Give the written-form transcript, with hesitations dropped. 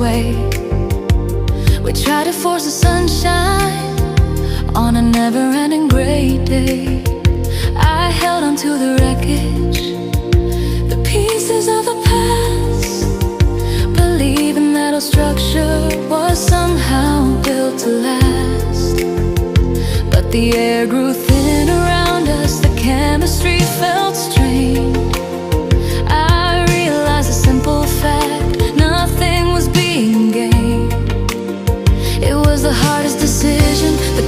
way. We tried to force the sunshine on a never-ending gray day. I held onto the wreckage, the pieces of the past, believing that our structure was somehow built to last. But the air grew thin around us, the chemistry felt strained. I realized a simple fact: nothing was being gained. It was the hardest decision, the